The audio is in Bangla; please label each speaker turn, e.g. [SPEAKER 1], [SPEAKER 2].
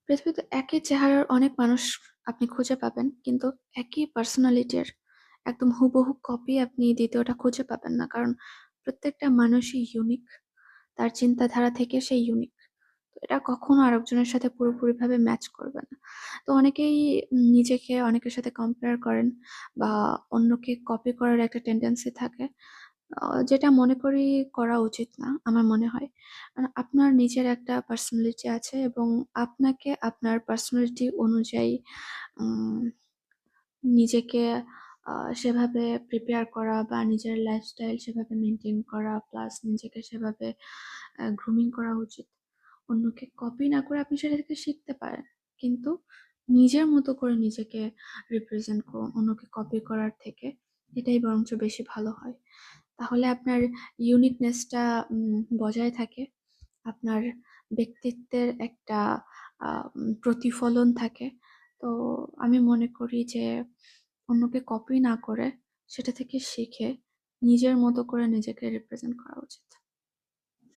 [SPEAKER 1] পৃথিবীতে একই চেহারার অনেক মানুষ আপনি খুঁজে পাবেন, কিন্তু একই পার্সোনালিটির একদম হুবহু কপি আপনি দ্বিতীয়টা খুঁজে পাবেন না। কারণ প্রত্যেকটা মানুষই ইউনিক। তার চিন্তাধারা থেকে সে ইউনিক। তো এটা কখনো আরেকজনের সাথে পুরোপুরিভাবে ম্যাচ করবে না। তো অনেকেই নিজেকে অনেকের সাথে কম্পেয়ার করেন বা অন্যকে কপি করার একটা টেনডেন্সি থাকে। যেটা মনে করি করা উচিত না, আমার মনে হয়। আপনার নিজের একটা পার্সোনালিটি আছে এবং আপনাকে আপনার পার্সোনালিটি অনুযায়ী উম নিজেকে সেভাবে প্রিপেয়ার করা বা নিজের লাইফস্টাইল সেভাবে মেইনটেইন করা, প্লাস নিজেকে সেভাবে গ্রুমিং করা উচিত। অন্যকে কপি না করে আপনি সেটা থেকে শিখতে পারেন। কিন্তু নিজের মতো করে নিজেকে রিপ্রেজেন্ট করুন অন্যকে কপি করার থেকে। এটাই বরঞ্চ বেশি ভালো হয়। তাহলে আপনার ইউনিকনেসটা বজায় থাকে। আপনার ব্যক্তিত্বের একটা প্রতিফলন থাকে। তো আমি মনে করি যে অন্যকে কপি না করে সেটা থেকে শিখে নিজের মতো করে নিজেকে রিপ্রেজেন্ট করা উচিত।